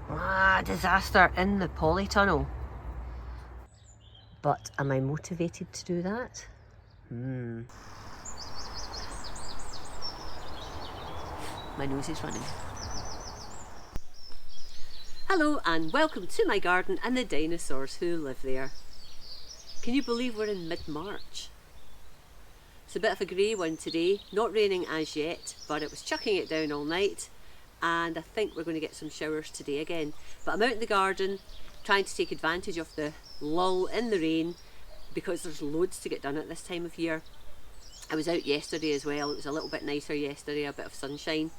Disaster in the polytunnel. But am I motivated to do that? My nose is running. Hello and welcome to my garden and the dinosaurs who live there. Can you believe we're in mid-March? It's a bit of a grey one today, not raining as yet, but it was chucking it down all night, and I think we're going to get some showers today again. But I'm out in the garden trying to take advantage of the lull in the rain because there's loads to get done at this time of year. I was out yesterday as well. It was a little bit nicer yesterday, a bit of sunshine.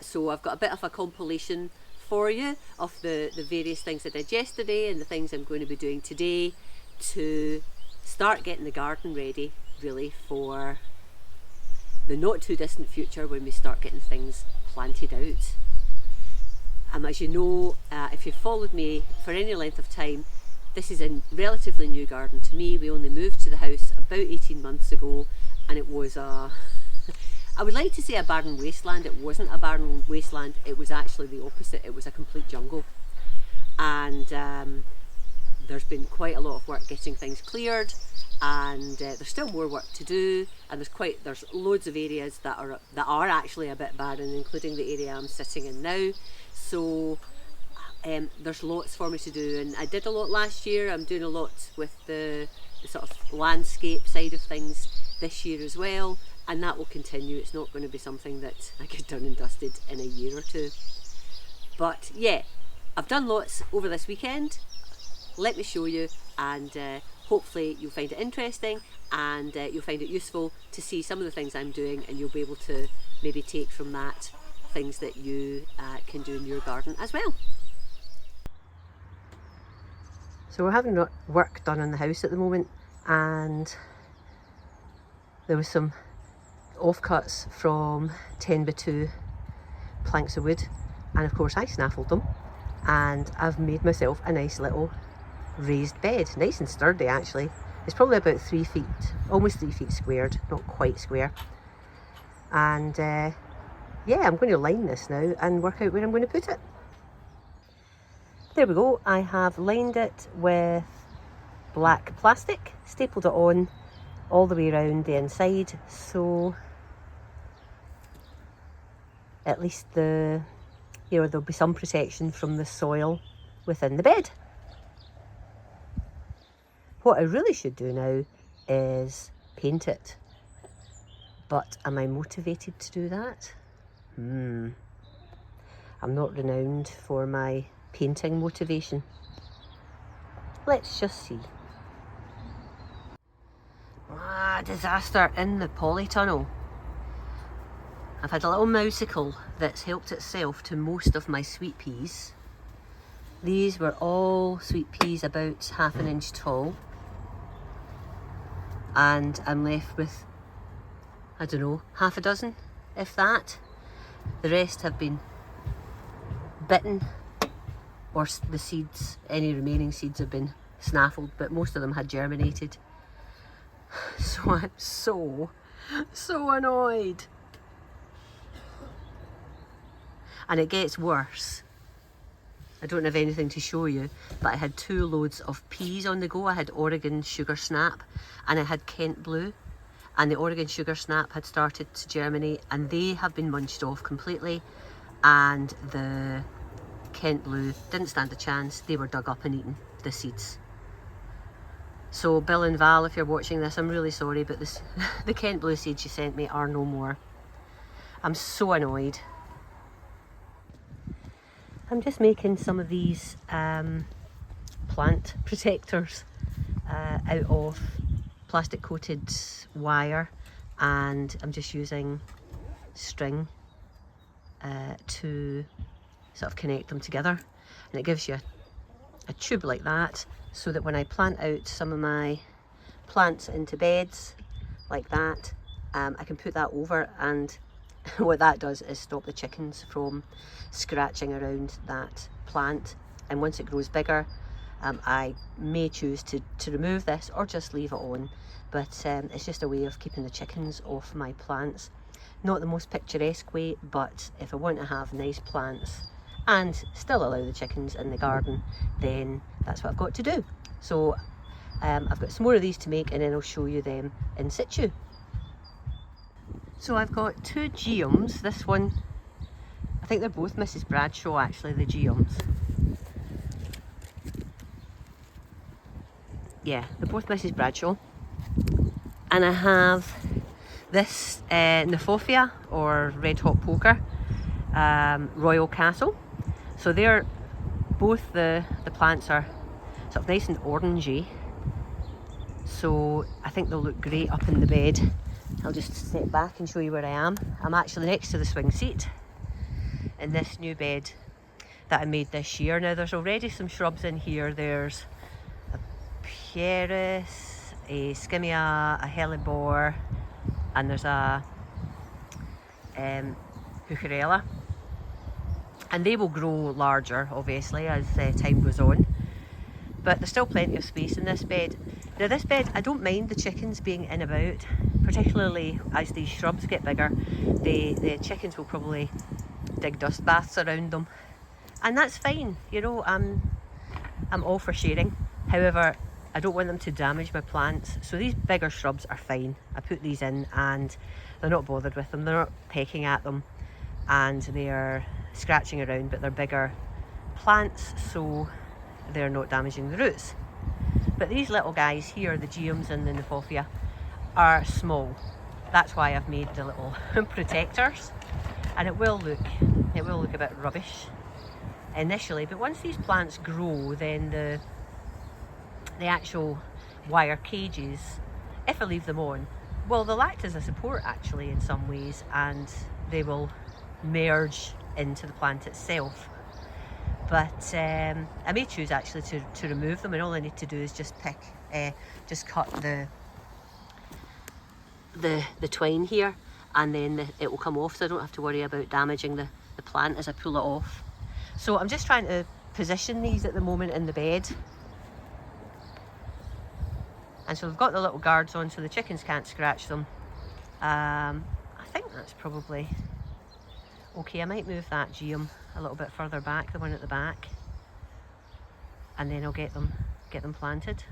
So I've got a bit of a compilation for you of the various things I did yesterday and the things I'm going to be doing today to start getting the garden ready really for the not too distant future when we start getting things planted out. As you know, if you've followed me for any length of time, this is a relatively new garden to me. We only moved to the house about 18 months ago, and it was I would like to say a barren wasteland. It wasn't a barren wasteland, it was actually the opposite. It was a complete jungle, and there's been quite a lot of work getting things cleared, and there's still more work to do, and there's loads of areas that are actually a bit barren, including the area I'm sitting in now. So there's lots for me to do, and I did a lot last year. I'm doing a lot with the sort of landscape side of things this year as well, and that will continue. It's not going to be something that I get done and dusted in a year or two. But yeah, I've done lots over this weekend. Let me show you, and hopefully you'll find it interesting, and you'll find it useful to see some of the things I'm doing, and you'll be able to maybe take from that things that you can do in your garden as well. So we're having work done in the house at the moment, and there was some offcuts from 10x2 planks of wood, and of course I snaffled them, and I've made myself a nice little raised bed, nice and sturdy actually. It's probably about 3 feet, almost 3 feet squared, not quite square. And yeah, I'm going to line this now and work out where I'm going to put it. There we go. I have lined it with black plastic, stapled it on all the way around the inside, so at least there'll be some protection from the soil within the bed. What I really should do now is paint it, but am I motivated to do that? I'm not renowned for my painting motivation. Let's just see. Disaster in the polytunnel. I've had a little mouseicle that's helped itself to most of my sweet peas. These were all sweet peas about 1/2 inch tall, and I'm left with, I don't know, 6, if that. The rest have been bitten, or the seeds, any remaining seeds have been snaffled, but most of them had germinated. So I'm so annoyed. And it gets worse. I don't have anything to show you, but I had 2 loads of peas on the go. I had Oregon Sugar Snap and I had Kent Blue, and the Oregon Sugar Snap had started to germinate, and they have been munched off completely, and the Kent Blue didn't stand a chance. They were dug up and eaten, the seeds. So Bill and Val, if you're watching this, I'm really sorry, but the Kent Blue seeds you sent me are no more. I'm so annoyed. I'm just making some of these plant protectors out of plastic coated wire, and I'm just using string to sort of connect them together, and it gives you a tube like that, so that when I plant out some of my plants into beds like that, I can put that over, and what that does is stop the chickens from scratching around that plant. And once it grows bigger, I may choose to remove this or just leave it on, but it's just a way of keeping the chickens off my plants. Not the most picturesque way, but if I want to have nice plants and still allow the chickens in the garden, then that's what I've got to do. So I've got some more of these to make, and then I'll show you them in situ. So I've got two geums. This one, I think they're both Mrs. Bradshaw actually, the geums. Yeah, they're both Mrs. Bradshaw. And I have this Nephofia, or Red Hot Poker, Royal Castle. So they're both, the plants are sort of nice and orangey. So I think they'll look great up in the bed. I'll just step back and show you where I am. I'm actually next to the swing seat in this new bed that I made this year. Now there's already some shrubs in here. There's a pieris, a skimmia, a hellebore, and there's a puccarella. And they will grow larger, obviously, as time goes on. But there's still plenty of space in this bed. Now this bed, I don't mind the chickens being in about, particularly as these shrubs get bigger. The chickens will probably dig dust baths around them. And that's fine, you know, I'm all for sharing. However, I don't want them to damage my plants. So these bigger shrubs are fine. I put these in and they're not bothered with them. They're not pecking at them and they're scratching around, but they're bigger plants, so they're not damaging the roots. But these little guys here, the geums and the Nephofia, are small. That's why I've made the little protectors. And it will look a bit rubbish initially, but once these plants grow, then the actual wire cages, if I leave them on, well, they'll act as a support actually in some ways, and they will merge into the plant itself. But I may choose actually to remove them, and all I need to do is just cut the twine here, and then it will come off, so I don't have to worry about damaging the plant as I pull it off. So I'm just trying to position these at the moment in the bed. And so we've got the little guards on so the chickens can't scratch them. I think that's probably okay. I might move that geum a little bit further back, the one at the back, and then I'll get them planted.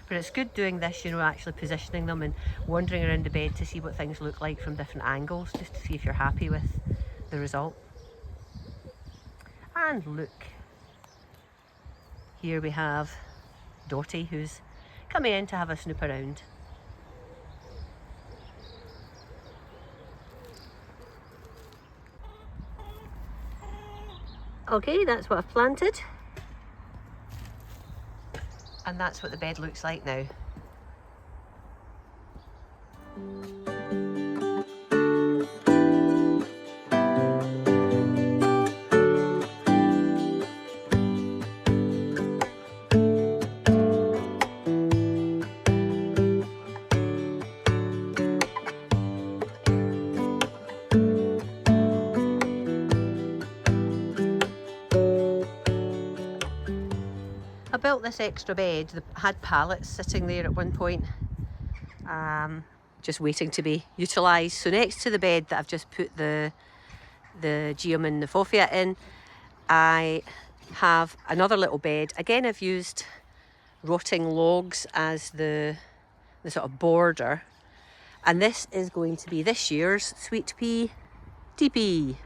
But it's good doing this, you know, actually positioning them and wandering around the bed to see what things look like from different angles, just to see if you're happy with the result. And look, here we have Dottie, who's coming in to have a snoop around. Okay, that's what I've planted. And that's what the bed looks like now. I built this extra bed. I had pallets sitting there at one point, just waiting to be utilised. So next to the bed that I've just put the geum and Nephofia in, I have another little bed. Again, I've used rotting logs as the sort of border. And this is going to be this year's sweet pea teepee.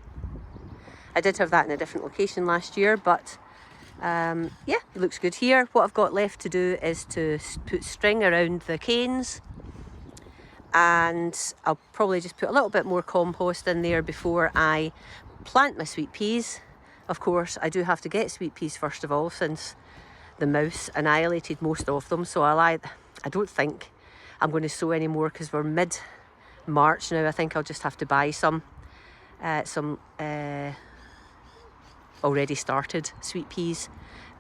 I did have that in a different location last year, but yeah, it looks good here. What I've got left to do is to put string around the canes, and I'll probably just put a little bit more compost in there before I plant my sweet peas. Of course, I do have to get sweet peas first of all, since the mouse annihilated most of them. So I don't think I'm going to sow any more because we're mid-March now. I think I'll just have to buy some already started sweet peas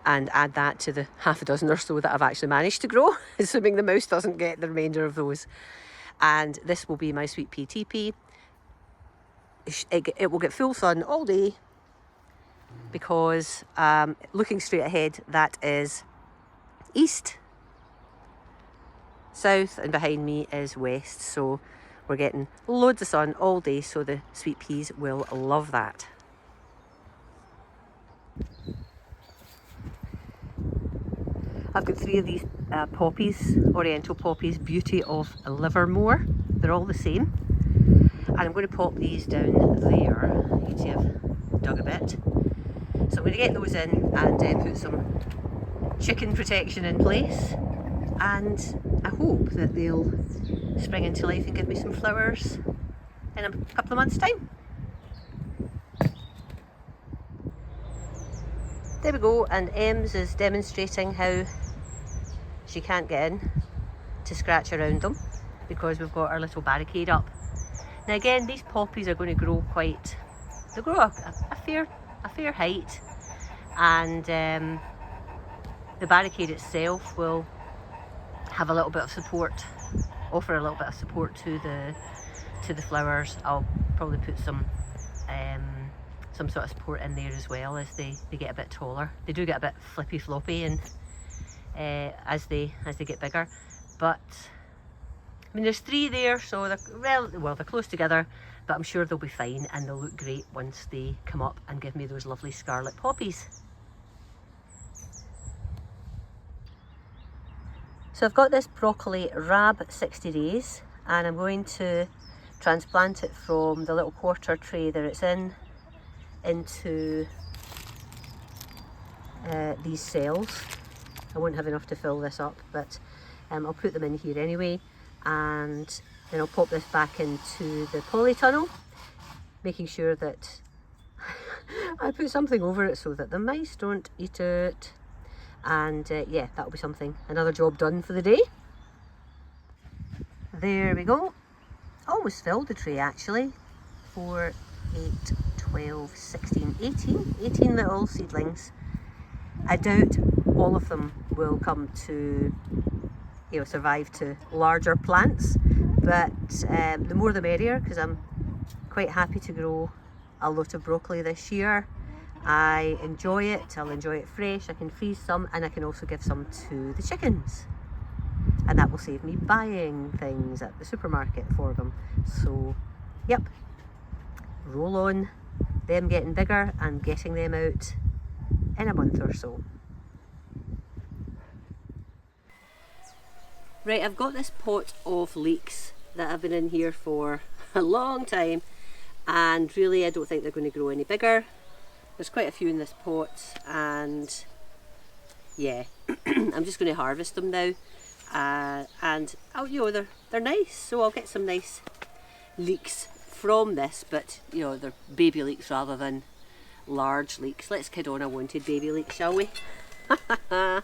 and add that to the half a dozen or so that I've actually managed to grow, assuming the mouse doesn't get the remainder of those. And this will be my sweet pea teepee. It will get full sun all day because looking straight ahead, that is east, south, and behind me is west. So we're getting loads of sun all day, so the sweet peas will love that. I've got 3 of these poppies, oriental poppies, Beauty of Livermore. They're all the same. And I'm going to pop these down there. You can see I've dug a bit. So I'm going to get those in and put some chicken protection in place. And I hope that they'll spring into life and give me some flowers in a couple of months' time. There we go, and Ems is demonstrating how she can't get in to scratch around them because we've got our little barricade up. Now again, these poppies are going to grow they'll grow a fair height, and the barricade itself will have a little bit of support, offer a little bit of support to the flowers. I'll probably put some sort of support in there as well as they get a bit taller. They do get a bit flippy floppy and as they get bigger, but I mean there's 3 there, so they're close together, but I'm sure they'll be fine and they'll look great once they come up and give me those lovely scarlet poppies. So I've got this broccoli Rab 60 days, and I'm going to transplant it from the little quarter tray that it's in into these cells. I won't have enough to fill this up, but I'll put them in here anyway, and then I'll pop this back into the polytunnel, making sure that I put something over it so that the mice don't eat it. And yeah, that'll be something, another job done for the day. There we go. Almost filled the tray actually. 4, 8, 12, 16, 18 little seedlings. I doubt all of them will come to, survive to larger plants, but the more the merrier, because I'm quite happy to grow a lot of broccoli this year. I enjoy it, I'll enjoy it fresh, I can freeze some, and I can also give some to the chickens. And that will save me buying things at the supermarket for them. So, yep, roll on them getting bigger and getting them out in a month or so. Right, I've got this pot of leeks that have been in here for a long time, and really I don't think they're going to grow any bigger. There's quite a few in this pot, and yeah, I'm just going to harvest them now, and they're nice, so I'll get some nice leeks from this, but they're baby leeks rather than large leeks. Let's kid on a wanted baby leek, shall we? I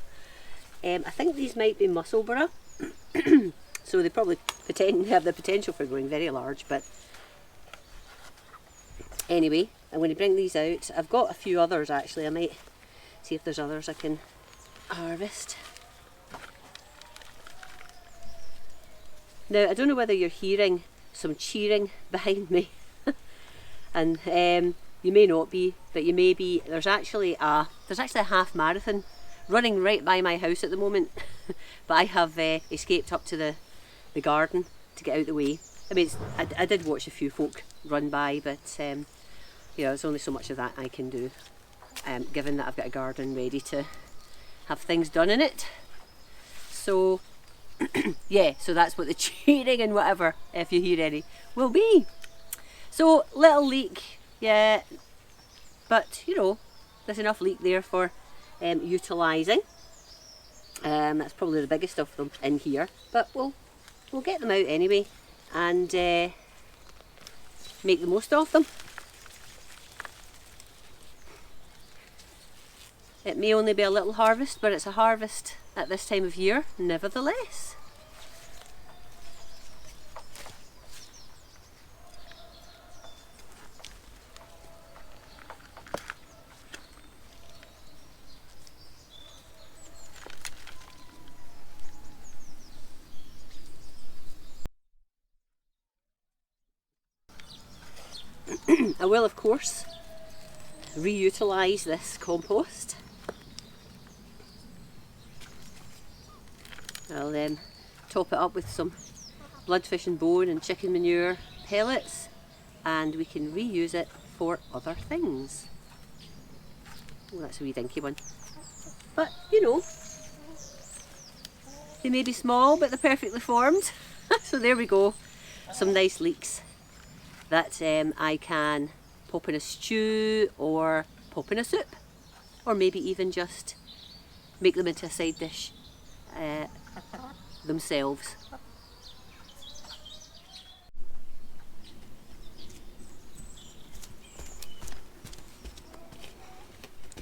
think these might be Musselburgh, so they probably have the potential for growing very large, but anyway, I'm going to bring these out. I've got a few others actually. I might see if there's others I can harvest. Now, I don't know whether you're hearing some cheering behind me, and you may not be, but you may be. There's actually a half marathon running right by my house at the moment, but I have escaped up to the garden to get out the way. I mean, I did watch a few folk run by, but there's only so much of that I can do, given that I've got a garden ready to have things done in it. So yeah, so that's what the cheering and whatever, if you hear any, will be. So little leek, yeah, but there's enough leek there for utilising. That's probably the biggest of them in here, but we'll get them out anyway and make the most of them. It may only be a little harvest, but it's a harvest at this time of year, nevertheless. I will, of course, reutilise this compost. I'll then top it up with some bloodfish and bone and chicken manure pellets, and we can reuse it for other things. Oh, that's a wee dinky one. But, you know, they may be small, but they're perfectly formed. So there we go. Some nice leeks that I can pop in a stew or pop in a soup. Or maybe even just make them into a side dish themselves.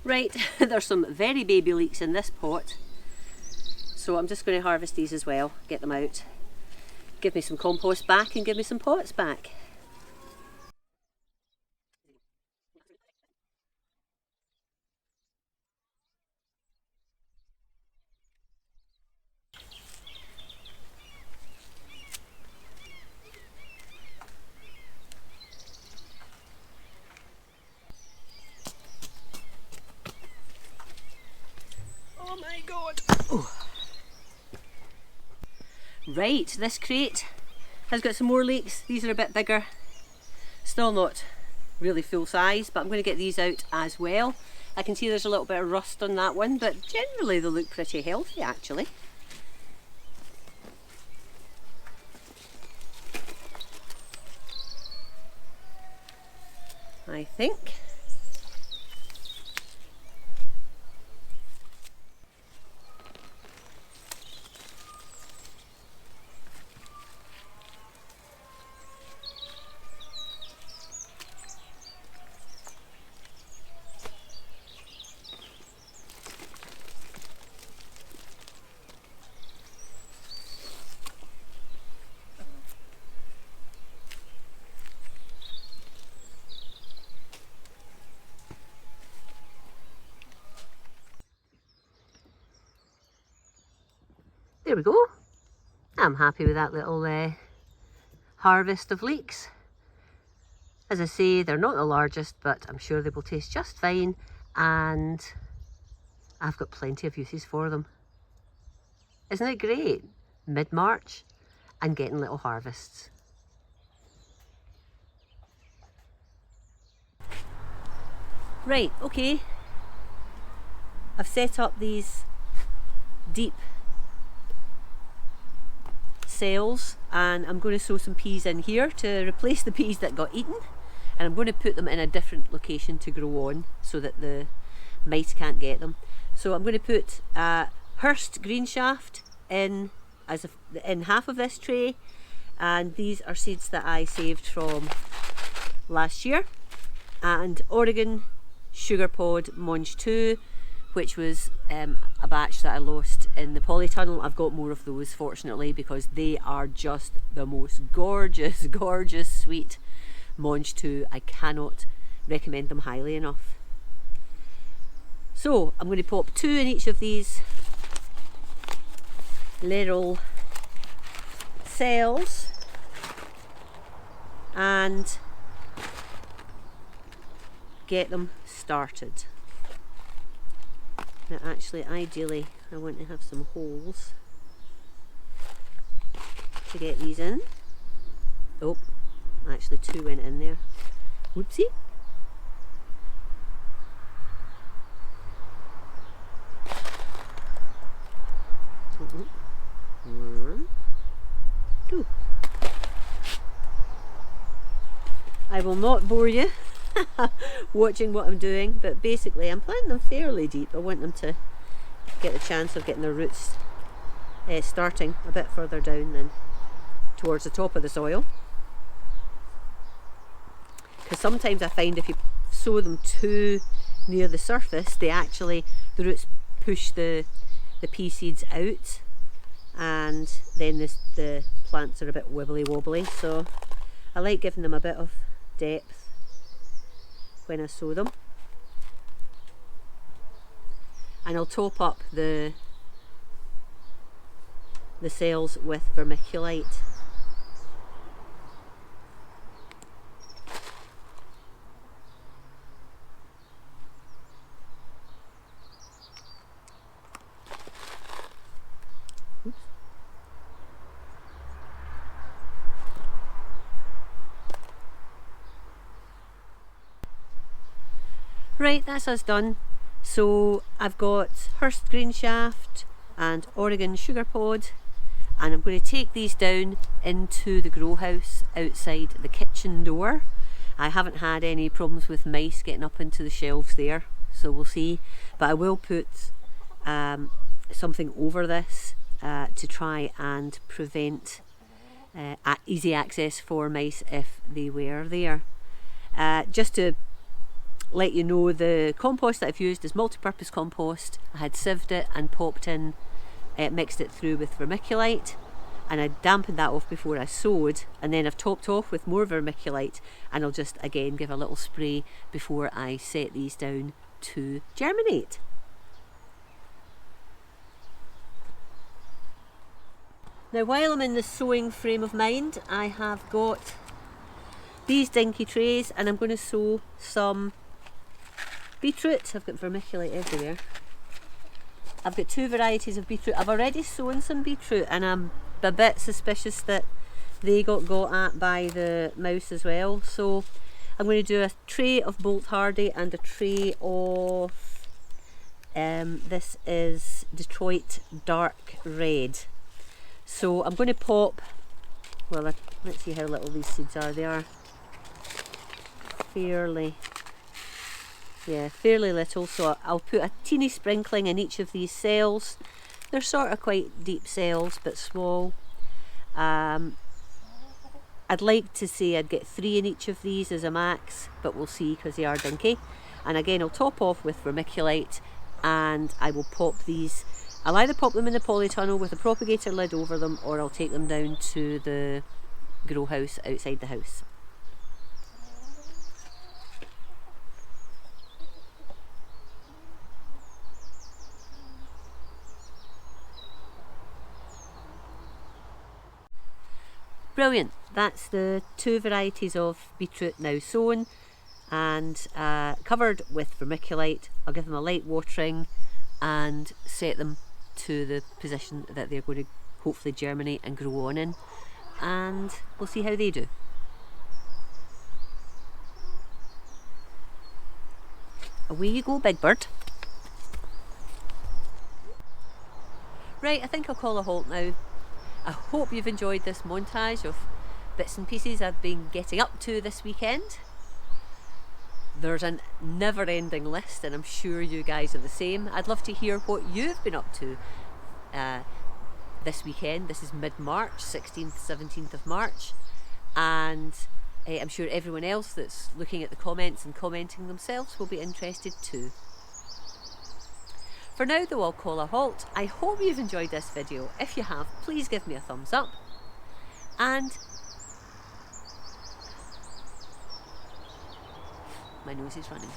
Right, there's some very baby leeks in this pot. So I'm just going to harvest these as well, get them out. Give me some compost back and give me some pots back. Oh my god! Oh. Right, this crate has got some more leeks. These are a bit bigger. Still not really full size, but I'm going to get these out as well. I can see there's a little bit of rust on that one, but generally they look pretty healthy actually. I think. There we go. I'm happy with that little harvest of leeks. As I say, they're not the largest, but I'm sure they will taste just fine, and I've got plenty of uses for them. Isn't it great? Mid-March and getting little harvests. Right, okay. I've set up these deep cells and I'm going to sow some peas in here to replace the peas that got eaten, and I'm going to put them in a different location to grow on so that the mice can't get them. So I'm going to put Hurst green shaft in half of this tray, and these are seeds that I saved from last year, and Oregon sugar pod Monge 2, which was a batch that I lost in the polytunnel. I've got more of those fortunately, because they are just the most gorgeous, gorgeous sweet Monge 2. I cannot recommend them highly enough. So I'm going to pop 2 in each of these little cells and get them started. Now actually, ideally, I want to have some holes to get these in. Oh, actually 2 went in there. Whoopsie. One, 2. I will not bore you watching what I'm doing, but basically I'm planting them fairly deep. I want them to get the chance of getting their roots starting a bit further down than towards the top of the soil, because sometimes I find if you sow them too near the surface, the roots push the pea seeds out, and then the plants are a bit wibbly wobbly. So I like giving them a bit of depth when I sow them, and I'll top up the cells with vermiculite. Oops. Right, that's us done. So I've got Hurst grain shaft and Oregon sugar pod, and I'm going to take these down into the grow house outside the kitchen door. I haven't had any problems with mice getting up into the shelves there, so we'll see. But I will put something over this to try and prevent easy access for mice if they were there. Just to let you know, the compost that I've used is multi-purpose compost. I had sieved it and popped in, mixed it through with vermiculite, and I dampened that off before I sowed, and then I've topped off with more vermiculite, and I'll just again give a little spray before I set these down to germinate. Now, while I'm in the sowing frame of mind, I have got these dinky trays, and I'm going to sow some beetroot. I've got vermiculite everywhere. I've got 2 varieties of beetroot. I've already sown some beetroot, and I'm a bit suspicious that they got at by the mouse as well. So I'm going to do a tray of Bolt Hardy and a tray of this is Detroit Dark Red. So I'm going to pop, well, let's see how little these seeds are. They are fairly little, so I'll put a teeny sprinkling in each of these cells. They're sort of quite deep cells but small. I'd like to say I'd get 3 in each of these as a max, but we'll see because they are dinky. And again, I'll top off with vermiculite, and I will pop these. I'll either pop them in the polytunnel with a propagator lid over them, or I'll take them down to the grow house outside the house. Brilliant, that's the 2 varieties of beetroot now sown and covered with vermiculite. I'll give them a light watering and set them to the position that they're going to hopefully germinate and grow on in, and we'll see how they do. Away you go, big bird. Right, I think I'll call a halt now. I hope you've enjoyed this montage of bits and pieces I've been getting up to this weekend. There's a never-ending list, and I'm sure you guys are the same. I'd love to hear what you've been up to this weekend. This is mid-March, 16th, 17th of March, and I'm sure everyone else that's looking at the comments and commenting themselves will be interested too. For now though, I'll call a halt. I hope you've enjoyed this video. If you have, please give me a thumbs up, and my nose is running.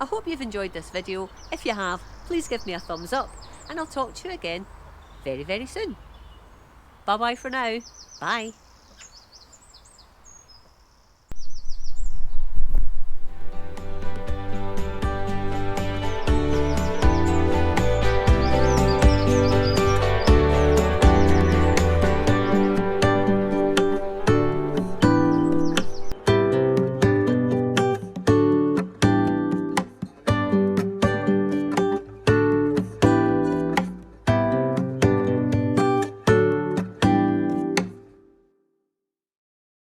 I hope you've enjoyed this video. If you have, please give me a thumbs up, and I'll talk to you again very, very soon. Bye bye for now. Bye.